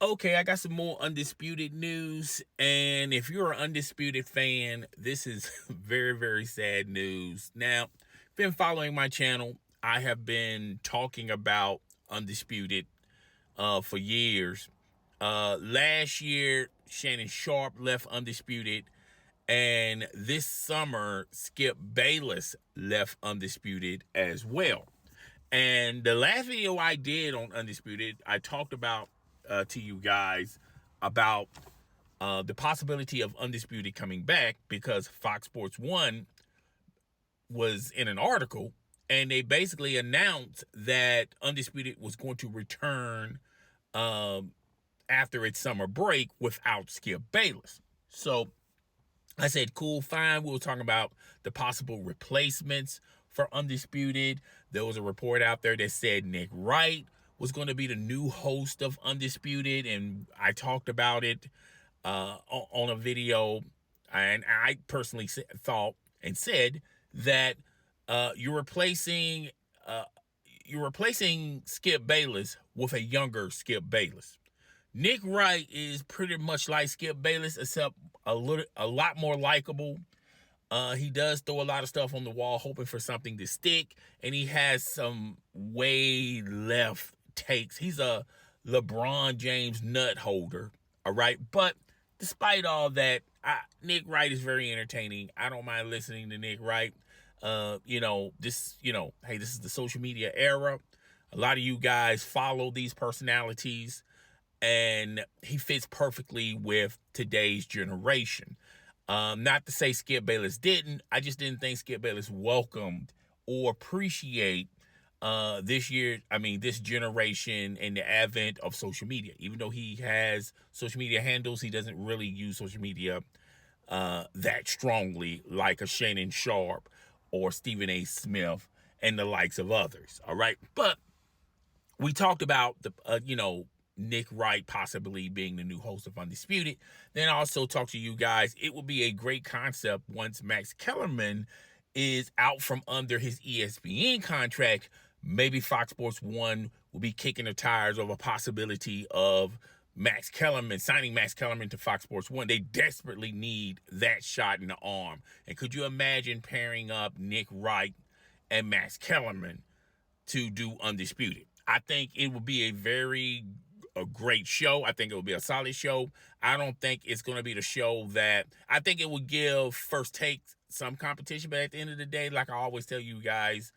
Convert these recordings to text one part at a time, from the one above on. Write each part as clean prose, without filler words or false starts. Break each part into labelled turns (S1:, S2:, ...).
S1: Okay, I got some more Undisputed news. And if you're an Undisputed fan, this is very, very sad news. Now, if you've been following my channel, I have been talking about Undisputed for years. Last year, Shannon Sharp left Undisputed. And this summer, Skip Bayless left Undisputed as well. And the last video I did on Undisputed, I talked about to you guys about the possibility of Undisputed coming back because Fox Sports 1 was in an article and they basically announced that Undisputed was going to return after its summer break without Skip Bayless. So I said, cool, fine. We were talking about the possible replacements for Undisputed. There was a report out there that said Nick Wright was going to be the new host of Undisputed, and I talked about it on a video. And I personally thought and said that you're replacing Skip Bayless with a younger Skip Bayless. Nick Wright is pretty much like Skip Bayless, except a lot more likable. He does throw a lot of stuff on the wall, hoping for something to stick, and he has some way left takes. He's a LeBron James nut holder, all right? But despite all that, Nick Wright is very entertaining. I don't mind listening to Nick Wright. Hey, this is the social media era. A lot of you guys follow these personalities, and he fits perfectly with today's generation. Not to say Skip Bayless didn't. I just didn't think Skip Bayless welcomed or appreciate this generation and the advent of social media. Even though he has social media handles, he doesn't really use social media that strongly like a Shannon Sharp or Stephen A. Smith and the likes of others. All right. But we talked about Nick Wright possibly being the new host of Undisputed. Then I also talked to you guys. It would be a great concept once Max Kellerman is out from under his ESPN contract. Maybe Fox Sports 1 will be kicking the tires of a possibility of signing Max Kellerman to Fox Sports 1. They desperately need that shot in the arm. And could you imagine pairing up Nick Wright and Max Kellerman to do Undisputed? I think it would be a great show. I think it will be a solid show. I don't think it's going to be the show that I think it would give First Take some competition. But at the end of the day, like I always tell you guys,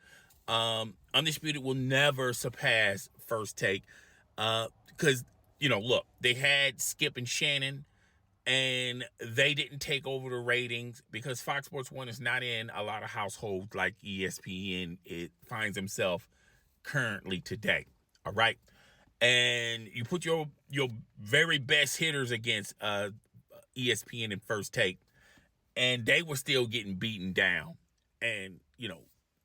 S1: Undisputed will never surpass First Take. Because, look, they had Skip and Shannon and they didn't take over the ratings because Fox Sports 1 is not in a lot of households like ESPN it finds himself currently today. All right. And you put your very best hitters against ESPN and First Take, and they were still getting beaten down. And,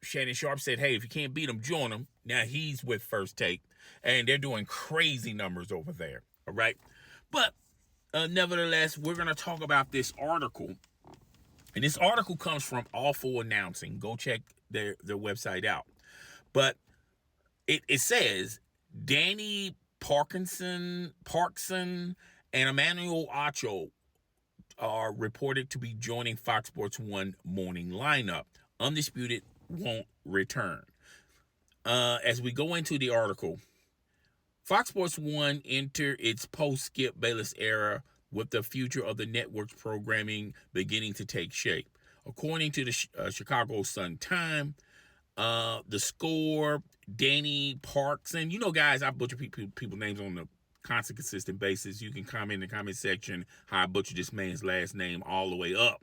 S1: Shannon Sharp said, hey, if you can't beat them, join them. Now he's with First Take, and they're doing crazy numbers over there. All right. But nevertheless, we're going to talk about this article. And this article comes from Awful Announcing. Go check their website out. But it says Danny Parkson, and Emmanuel Acho are reported to be joining Fox Sports 1 morning lineup. Undisputed won't return. As we go into the article, Fox Sports 1 enter its post-Skip Bayless era with the future of the network's programming beginning to take shape. According to the Chicago Sun-Times, The Score, Danny Parkson. Guys, I butcher people's names on a constant, consistent basis. You can comment in the comment section how I butcher this man's last name all the way up.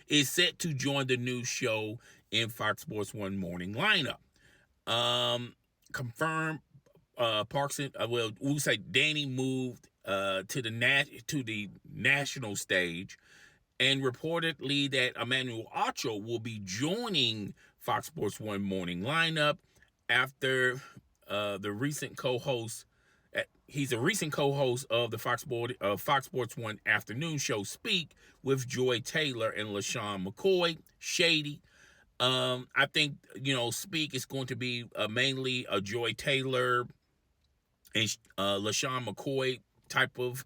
S1: Is set to join the new show in Fox Sports 1 morning lineup. Confirmed Parkson. We'll say Danny moved to the national stage. And reportedly that Emmanuel Acho will be joining Fox Sports 1 morning lineup after the recent co-host. He's a recent co-host of the Fox Sports 1 afternoon show Speak with Joy Taylor and LeSean McCoy. Shady. I think, Speak is going to be mainly a Joy Taylor and LeSean McCoy type of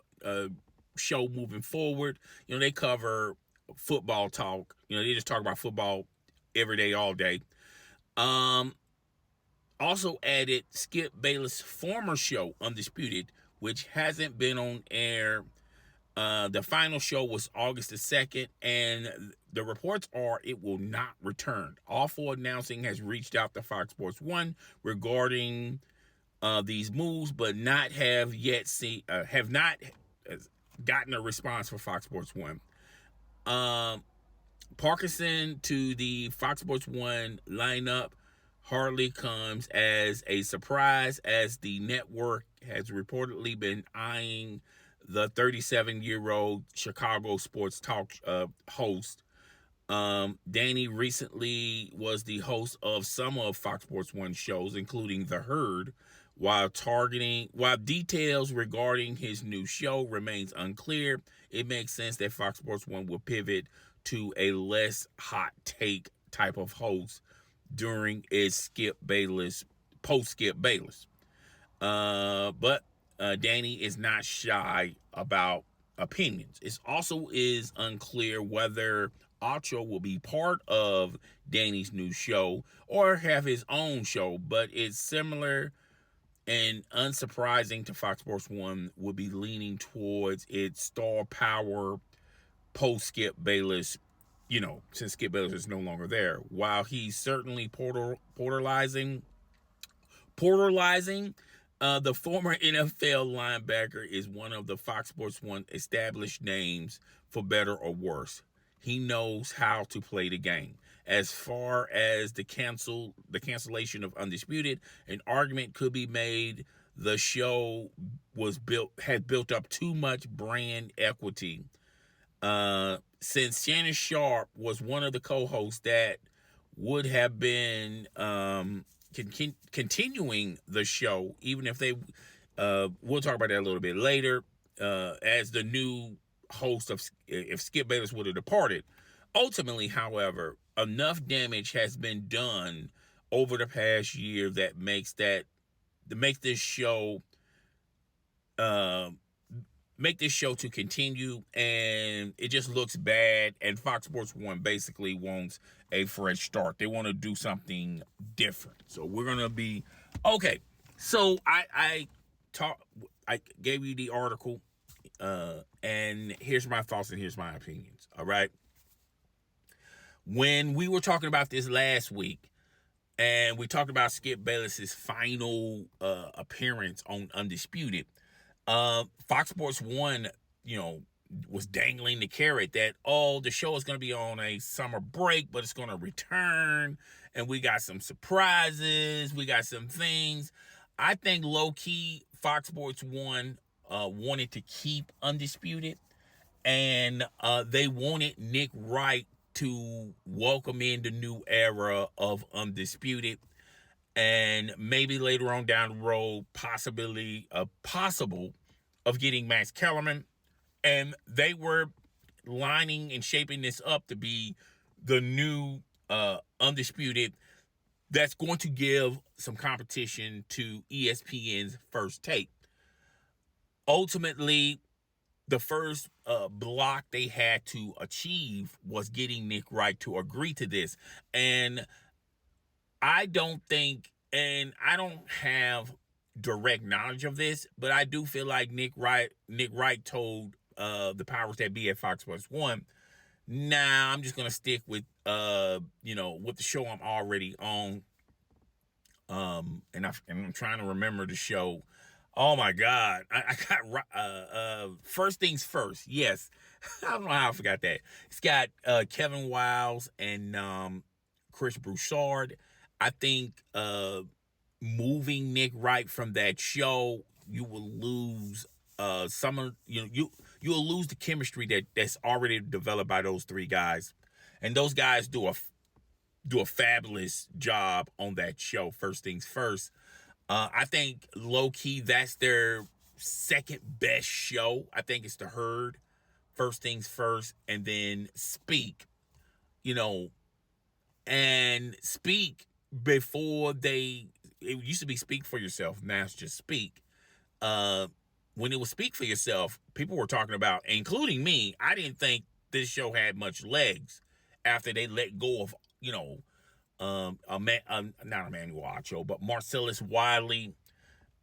S1: show moving forward. They cover football talk. They just talk about football every day, all day. Also added Skip Bayless' former show, Undisputed, which hasn't been on air. The final show was August the 2nd, and the reports are it will not return. Awful Announcing has reached out to Fox Sports 1 regarding these moves, but have not gotten a response from Fox Sports 1. Parkinson to the Fox Sports 1 lineup hardly comes as a surprise, as the network has reportedly been eyeing the 37-year-old Chicago sports talk host. Danny recently was the host of some of Fox Sports 1 shows, including The Herd, while details regarding his new show remains unclear. It makes sense that Fox Sports 1 will pivot to a less hot take type of host during its post-Skip Bayless. But Danny is not shy about opinions. It also is unclear whether Acho will be part of Danny's new show or have his own show, but it's similar and unsurprising to Fox Sports 1 would be leaning towards its star power post-Skip Bayless, since Skip Bayless is no longer there. While he's certainly polarizing, the former NFL linebacker is one of the Fox Sports 1 established names, for better or worse. He knows how to play the game. As far as the cancellation of Undisputed, an argument could be made the show had built up too much brand equity. Since Shannon Sharp was one of the co-hosts that would have been continuing the show, even if they, we'll talk about that a little bit later, as the new host if Skip Bayless would have departed. Ultimately, however, enough damage has been done over the past year that makes this show to continue, and it just looks bad, and Fox Sports 1 basically wants a fresh start. They want to do something different. So we're going to be okay. So I gave you the article, and here's my thoughts and here's my opinions. All right. When we were talking about this last week, and we talked about Skip Bayless's final appearance on Undisputed, Fox Sports 1, was dangling the carrot that, the show is going to be on a summer break, but it's going to return, and we got some surprises, we got some things. I think low-key Fox Sports 1 wanted to keep Undisputed, and they wanted Nick Wright to welcome in the new era of Undisputed, and maybe later on down the road, possible of getting Max Kellerman. And they were lining and shaping this up to be the new Undisputed that's going to give some competition to ESPN's First Take. Ultimately, the first block they had to achieve was getting Nick Wright to agree to this. And I don't have direct knowledge of this, but I do feel like Nick Wright told the powers that be at Fox Sports 1, nah, I'm just going to stick with, with the show I'm already on. And I'm trying to remember the show. Oh my God. I got, First Things First. Yes. I don't know how I forgot that. It's got, Kevin Wiles and, Chris Broussard. I think, moving Nick Wright from that show, you will lose, you'll lose the chemistry that's already developed by those three guys. And those guys do a fabulous job on that show, First Things First. I think low-key that's their second best show. I think it's The Herd, First Things First, and then Speak. And Speak, it used to be Speak for Yourself, now it's just Speak. when it was Speak for Yourself, people were talking about, including me, I didn't think this show had much legs after they let go of, not Emmanuel Acho, but Marcellus Wiley,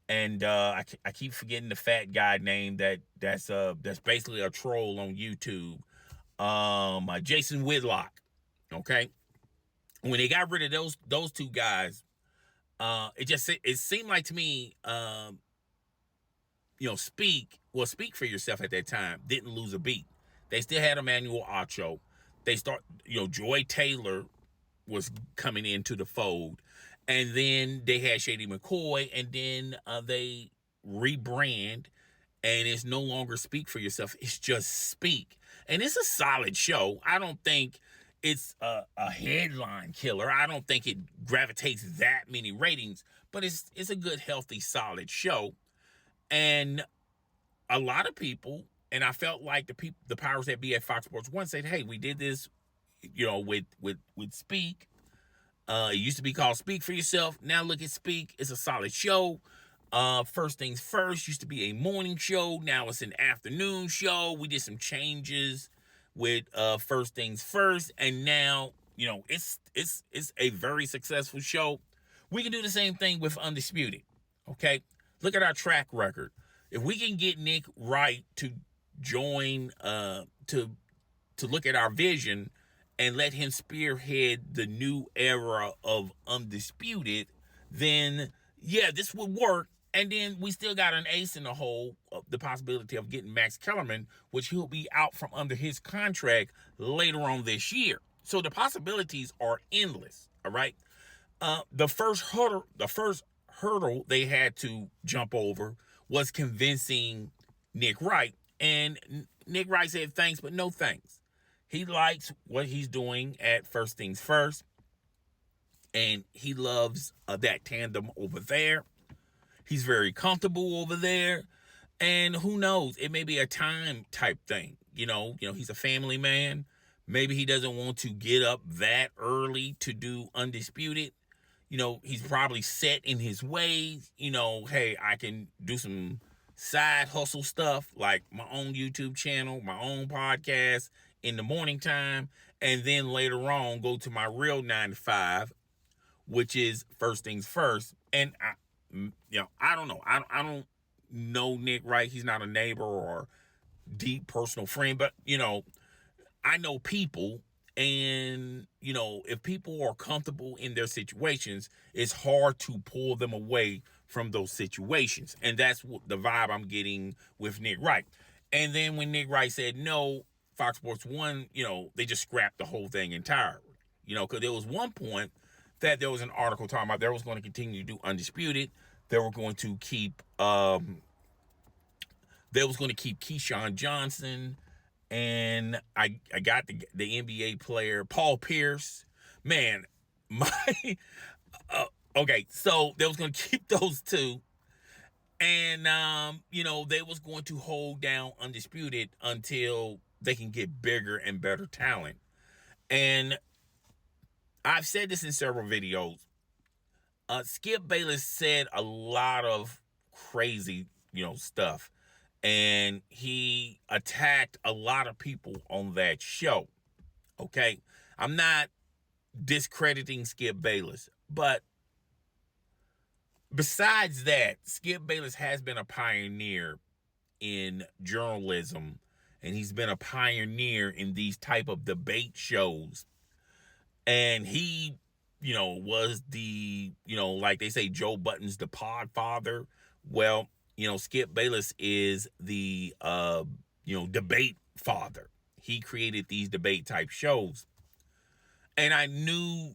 S1: and I keep forgetting the fat guy name that's basically a troll on YouTube, Jason Whitlock. Okay, when they got rid of those two guys, it seemed like to me, Speak for Yourself at that time didn't lose a beat. They still had Emmanuel Acho. Joy Taylor was coming into the fold, and then they had Shady McCoy, and then they rebrand, and it's no longer Speak for Yourself. It's just Speak, and it's a solid show. I don't think it's a headline killer. I don't think it gravitates that many ratings, but it's a good, healthy, solid show. And a lot of people, and I felt like the powers that be at Fox Sports 1 said, hey, we did this, with Speak. It used to be called Speak for Yourself. Now look at Speak. It's a solid show. First Things First used to be a morning show. Now it's an afternoon show. We did some changes with First Things First, and now it's a very successful show. We can do the same thing with Undisputed. Okay, look at our track record. If we can get Nick Wright to join, to look at our vision and let him spearhead the new era of Undisputed, then yeah, this would work. And then we still got an ace in the hole, the possibility of getting Max Kellerman, which he'll be out from under his contract later on this year. So the possibilities are endless. All right. The first hurdle they had to jump over was convincing Nick Wright. And Nick Wright said thanks, but no thanks. He likes what he's doing at First Things First, and he loves that tandem over there. He's very comfortable over there, and who knows, it may be a time type thing. He's a family man. Maybe he doesn't want to get up that early to do Undisputed. He's probably set in his ways. Hey, I can do some side hustle stuff like my own YouTube channel, my own podcast in the morning time, and then later on go to my real 9 to 5, which is First Things First. And I don't know. I don't know Nick Wright. He's not a neighbor or deep personal friend, but I know people, and if people are comfortable in their situations, it's hard to pull them away from those situations. And that's what the vibe I'm getting with Nick Wright. And then when Nick Wright said no, Fox Sports 1, they just scrapped the whole thing entirely. Because there was one point that there was an article talking about they was going to continue to do Undisputed. They were going to keep Keyshawn Johnson, and I got the NBA player Paul Pierce. Man, okay, so they was going to keep those two, and they was going to hold down Undisputed until they can get bigger and better talent. And I've said this in several videos. Skip Bayless said a lot of crazy, stuff, and he attacked a lot of people on that show. Okay, I'm not discrediting Skip Bayless, but besides that, Skip Bayless has been a pioneer in journalism, and he's been a pioneer in these type of debate shows. And he, was the, like they say, Joe Budden's the podfather. Well, Skip Bayless is the, debate father. He created these debate type shows. And I knew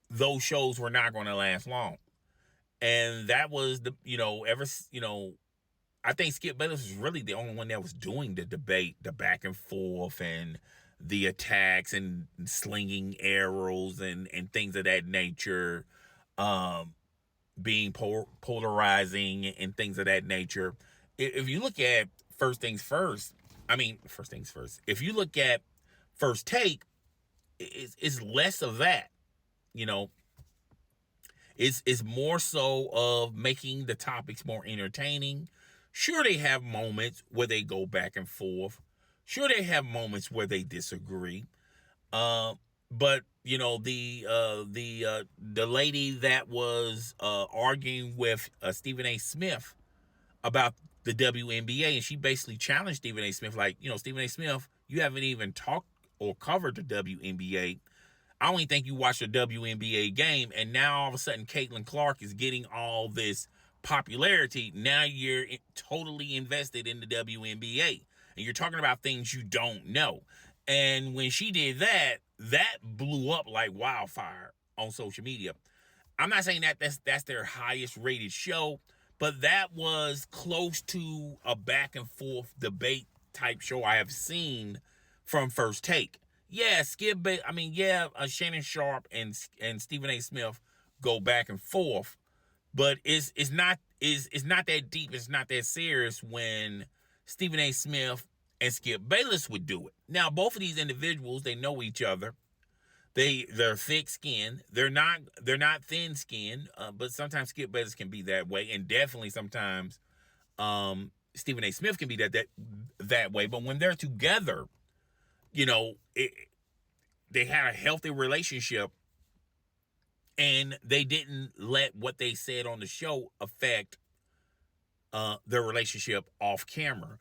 S1: those shows were not going to last long. And that was I think Skip Bayless was really the only one that was doing the debate, the back and forth, and the attacks and slinging arrows and things of that nature, being polarizing and things of that nature. If you look at First Things First, if you look at First Take, it's less of that. It's more so of making the topics more entertaining, Sure, they have moments where they go back and forth. Sure, they have moments where they disagree. But you know, the lady that was arguing with Stephen A. Smith about the WNBA, and she basically challenged Stephen A. Smith, like, Stephen A. Smith, you haven't even talked or covered the WNBA. I only think you watched a WNBA game, and now all of a sudden Caitlin Clark is getting all this popularity. Now you're totally invested in the WNBA, and you're talking about things you don't know. And when she did that, that blew up like wildfire on social media. I'm not saying that that's their highest rated show, but that was close to a back and forth debate type show I have seen from First Take. Yeah, Shannon Sharp and Stephen A. Smith go back and forth, but it's not that deep. It's not that serious when Stephen A. Smith and Skip Bayless would do it. Now, both of these individuals, they know each other. They're thick skinned. They're not thin skinned. But sometimes Skip Bayless can be that way, and definitely sometimes Stephen A. Smith can be that way. But when they're together, they had a healthy relationship, and they didn't let what they said on the show affect their relationship off camera.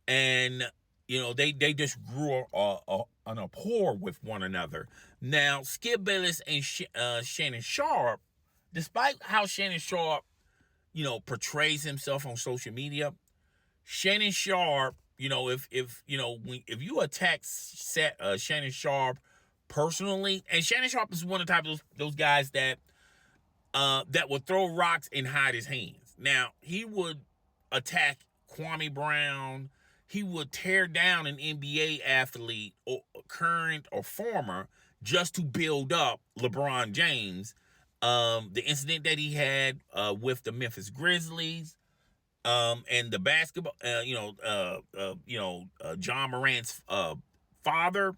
S1: And they just grew an rapport with one another. Now, Skip Bayless and Shannon Sharp, despite how Shannon Sharp, portrays himself on social media, Shannon Sharp, if you attack Shannon Sharp personally, and Shannon Sharp is one of the type of those guys that would throw rocks and hide his hands. Now, he would attack Kwame Brown. He would tear down an NBA athlete, or current or former, just to build up LeBron James. The incident that he had with the Memphis Grizzlies, and the basketball, John Morant's father,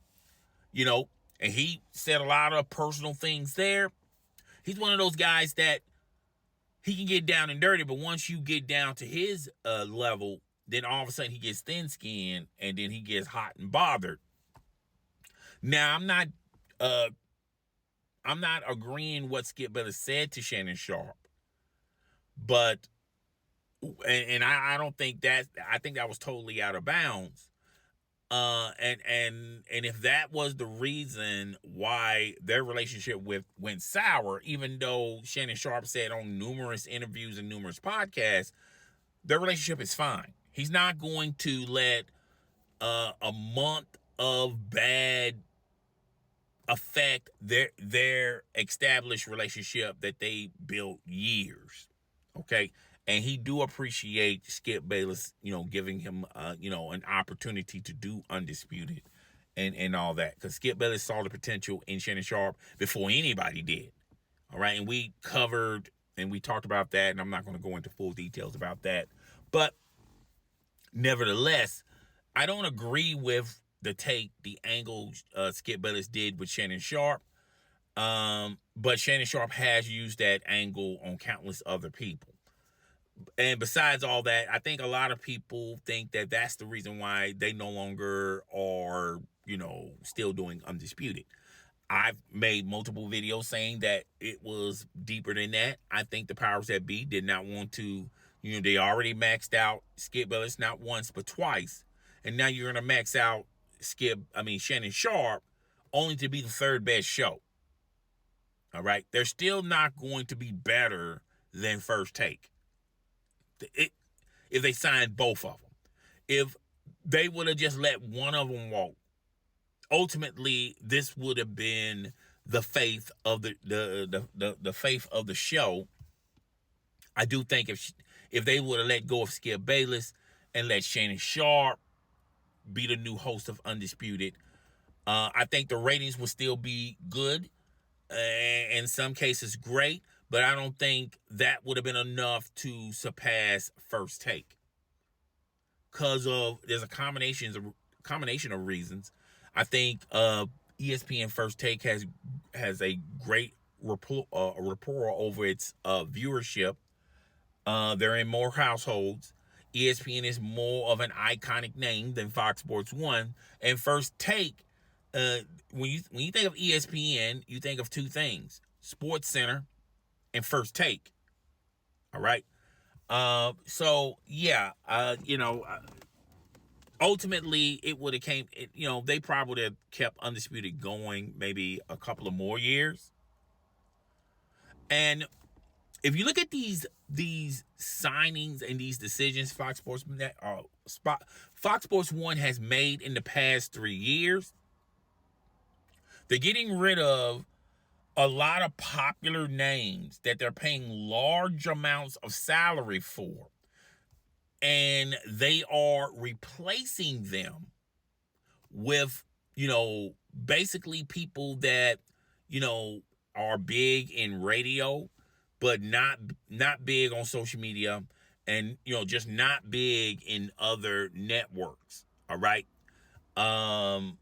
S1: and he said a lot of personal things there. He's one of those guys that he can get down and dirty, but once you get down to his level, then all of a sudden he gets thin-skinned, and then he gets hot and bothered. Now, I'm not agreeing what Skip Bayless said to Shannon Sharp, but I don't think I think that was totally out of bounds. And if that was the reason why their relationship went sour, even though Shannon Sharp said on numerous interviews and numerous podcasts, their relationship is fine. He's not going to let a month of bad affect their established relationship that they built years. Okay. And he do appreciate Skip Bayless, giving him, an opportunity to do Undisputed and all that. Because Skip Bayless saw the potential in Shannon Sharp before anybody did. All right. And we covered and we talked about that. And I'm not going to go into full details about that. But nevertheless, I don't agree with the angle Skip Bayless did with Shannon Sharp. But Shannon Sharp has used that angle on countless other people. And besides all that, I think a lot of people think that that's the reason why they no longer are, still doing Undisputed. I've made multiple videos saying that it was deeper than that. I think the powers that be did not want to, they already maxed out Skip Bayless not once but twice. And now you're going to max out Shannon Sharp only to be the third best show. All right. They're still not going to be better than First Take. If they signed both of them. If they would have just let one of them walk, ultimately this would have been the faith of the faith of the show. I do think if they would have let go of Skip Bayless and let Shannon Sharp be the new host of Undisputed, I think the ratings would still be good, in some cases great, but I don't think that would have been enough to surpass First Take. Because there's a combination of reasons. I think ESPN First Take has a great rapport over its viewership. They're in more households. ESPN is more of an iconic name than Fox Sports 1. And First Take, when you think of ESPN, you think of two things: Sports Center and First Take. All right. So yeah, ultimately it would have they probably would have kept Undisputed going maybe a couple of more years. And if you look at these signings and these decisions Fox Sports 1 has made in the past 3 years, they're getting rid of a lot of popular names that they're paying large amounts of salary for, and they are replacing them with, basically people that, are big in radio, but not big on social media, and just not big in other networks. All right. Man,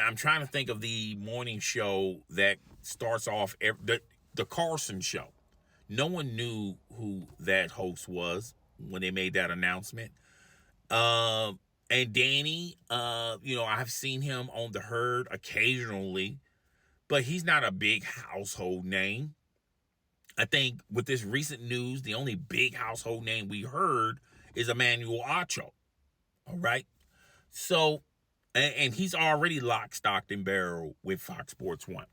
S1: I'm trying to think of the morning show that starts off the Carson show. No one knew who that host was when they made that announcement. And Danny, I've seen him on The Herd occasionally, but he's not a big household name. I think with this recent news, the only big household name we heard is Emmanuel Acho. All right. So, and he's already lock, stocked, and barrel with Fox Sports 1.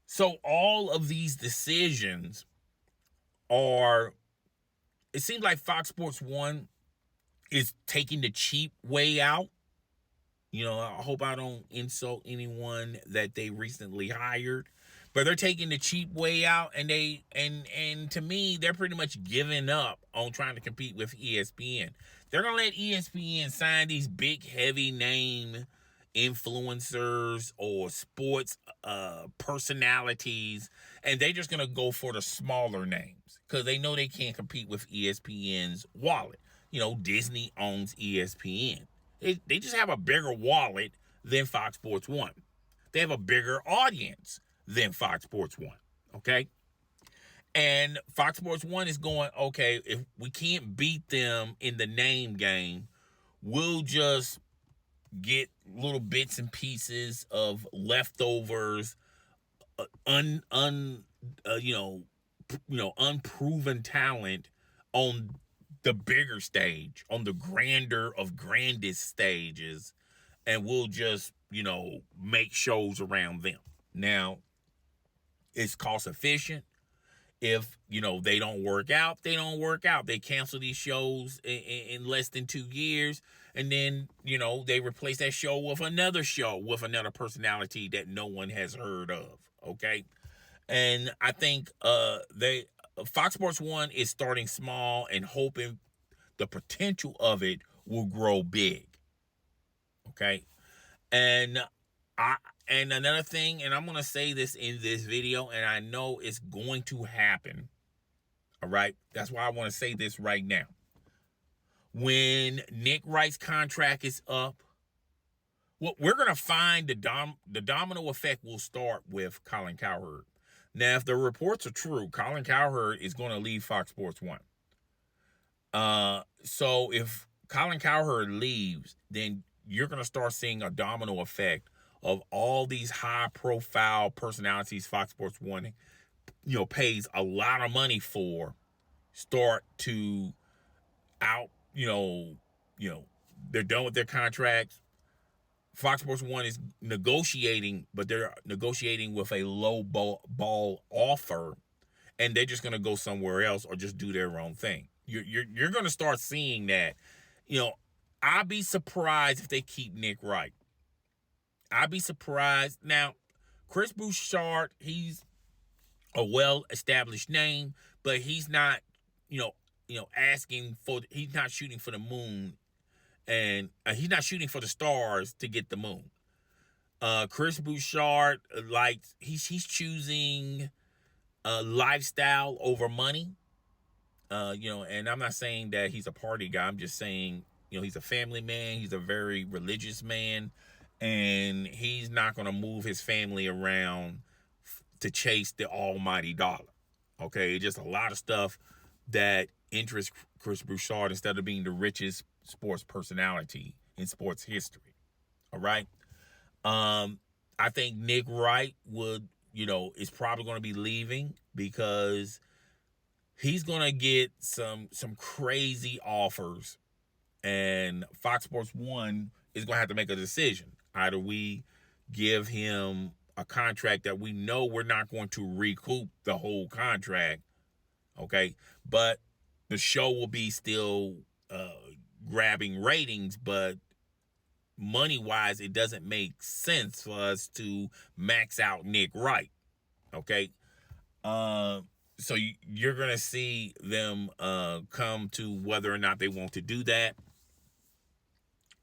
S1: So all of these decisions it seems like Fox Sports 1 is taking the cheap way out. I hope I don't insult anyone that they recently hired, but they're taking the cheap way out, and and to me, they're pretty much giving up on trying to compete with ESPN. They're gonna let ESPN sign these big, heavy name influencers or sports personalities, and they're just gonna go for the smaller names because they know they can't compete with ESPN's wallet. Disney owns ESPN. They just have a bigger wallet than Fox Sports 1. They have a bigger audience than Fox Sports 1. Okay? And Fox Sports 1 is going, okay, if we can't beat them in the name game, we'll just get little bits and pieces of leftovers, unproven talent on the bigger stage, on the grander of grandest stages, and we'll just, make shows around them. Now, it's cost efficient. If, they don't work out, they don't work out. They cancel these shows in less than 2 years, and then, they replace that show with another personality that no one has heard of, okay? And I think Fox Sports 1 is starting small and hoping the potential of it will grow big. Okay? And another thing, and I'm going to say this in this video, and I know it's going to happen. All right? That's why I want to say this right now. When Nick Wright's contract is up, well, we're going to find the domino effect will start with Colin Cowherd. Now, if the reports are true, Colin Cowherd is going to leave Fox Sports 1. So if Colin Cowherd leaves, then you're going to start seeing a domino effect of all these high-profile personalities Fox Sports 1, pays a lot of money for, start to they're done with their contracts. Fox Sports 1 is negotiating, but they're negotiating with a low ball offer, and they're just going to go somewhere else or just do their own thing. You're going to start seeing that. I'd be surprised if they keep Nick Wright. I'd be surprised. Now, Chris Bouchard, he's a well-established name, but he's not, he's not shooting for the moon, and he's not shooting for the stars to get the moon. Chris Bouchard, he's choosing lifestyle over money. And I'm not saying that he's a party guy. I'm just saying, he's a family man. He's a very religious man, and he's not going to move his family around to chase the almighty dollar. Okay, just a lot of stuff that interest Chris Broussard instead of being the richest sports personality in sports history. All right. I think Nick Wright is probably going to be leaving because he's going to get some crazy offers, and Fox Sports 1 is going to have to make a decision. Either we give him a contract that we know we're not going to recoup the whole contract, okay, but the show will be still grabbing ratings, but money-wise, it doesn't make sense for us to max out Nick Wright, okay? So you're going to see them come to whether or not they want to do that.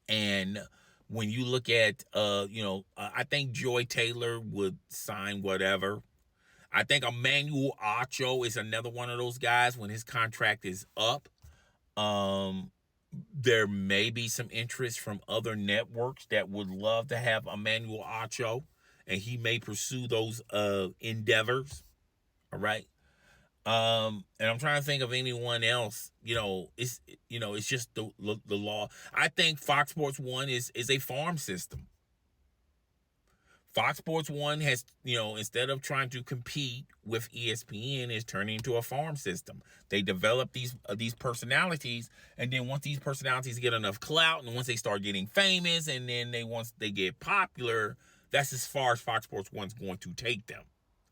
S1: And when you look at, I think Joy Taylor would sign whatever. I think Emmanuel Acho is another one of those guys when his contract is up. There may be some interest from other networks that would love to have Emmanuel Acho, and he may pursue those endeavors. All right. And I'm trying to think of anyone else. It's just the law. I think Fox Sports 1 is a farm system. Fox Sports 1 has, instead of trying to compete with ESPN, is turning into a farm system. They develop these personalities, and then once these personalities get enough clout, and once they start getting famous, and then once they get popular, that's as far as Fox Sports 1's going to take them.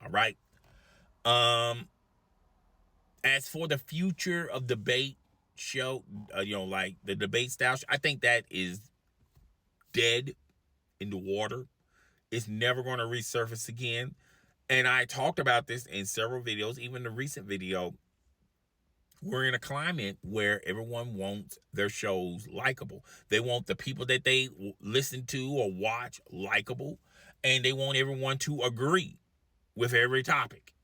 S1: All right. As for the future of debate show, like the debate style, I think that is dead in the water. It's never going to resurface again. And I talked about this in several videos, even the recent video. We're in a climate where everyone wants their shows likable. They want the people that they listen to or watch likable, and they want everyone to agree with every topic.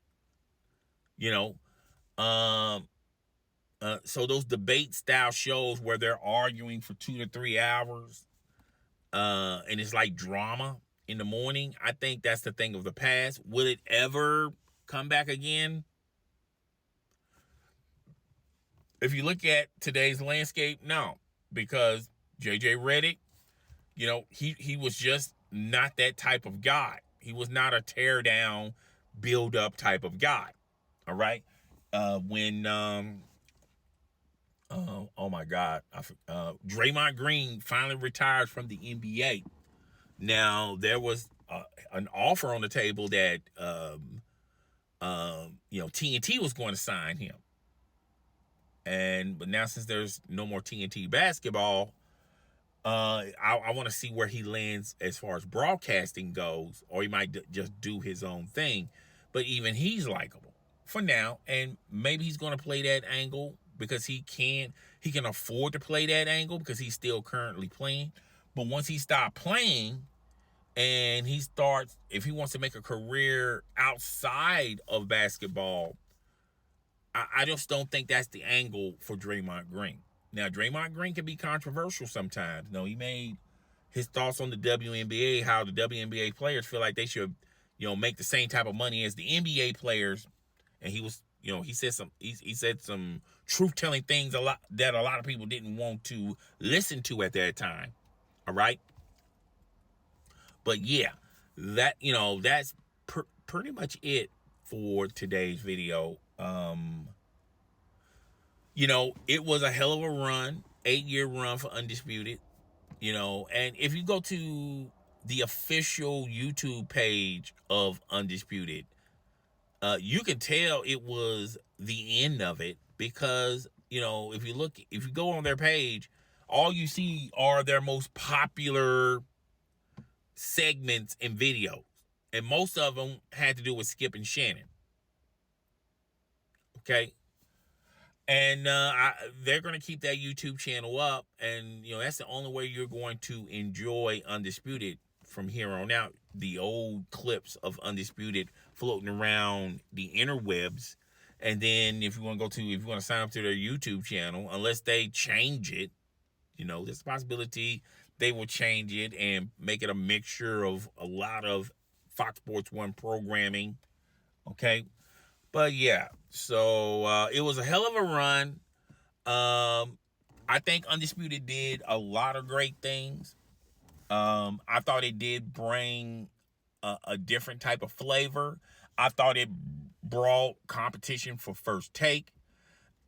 S1: So those debate style shows where they're arguing for 2 to 3 hours, and it's like drama in the morning, I think that's the thing of the past. Will it ever come back again? If you look at today's landscape, no, because JJ Redick, he was just not that type of guy. He was not a tear down, build up type of guy. All right. When oh my God, Draymond Green finally retired from the NBA. Now there was an offer on the table that TNT was going to sign him, but now since there's no more TNT basketball, I want to see where he lands as far as broadcasting goes, or he might just do his own thing. But even he's likable for now, and maybe he's going to play that angle because he can afford to play that angle because he's still currently playing. But once he stops playing and if he wants to make a career outside of basketball, I just don't think that's the angle for Draymond Green. Now, Draymond Green can be controversial sometimes. He made his thoughts on the WNBA, how the WNBA players feel like they should, make the same type of money as the NBA players. And he was, he said some truth-telling things that a lot of people didn't want to listen to at that time. All right. But yeah, that's pretty much it for today's video. It was a hell of a run, 8-year run for Undisputed, and if you go to the official YouTube page of Undisputed, you can tell it was the end of it because, if you go on their page, all you see are their most popular segments and videos, and most of them had to do with Skip and Shannon. Okay. And they're going to keep that YouTube channel up, and that's the only way you're going to enjoy Undisputed from here on out. The old clips of Undisputed floating around the interwebs, and then if you want to sign up to their YouTube channel, unless they change it, there's a possibility they will change it and make it a mixture of a lot of Fox Sports 1 programming. Okay. But yeah, so it was a hell of a run. I think Undisputed did a lot of great things. I thought it did bring a different type of flavor. I thought it brought competition for First Take.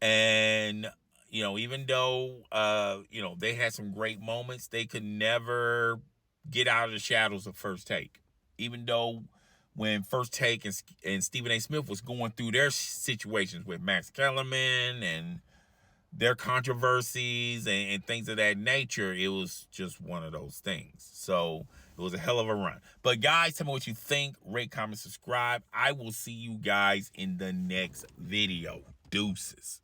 S1: And, even though, they had some great moments, they could never get out of the shadows of First Take. Even though when First Take and Stephen A. Smith was going through their situations with Max Kellerman and their controversies and things of that nature, it was just one of those things. So it was a hell of a run. But guys, tell me what you think. Rate, comment, subscribe. I will see you guys in the next video. Deuces.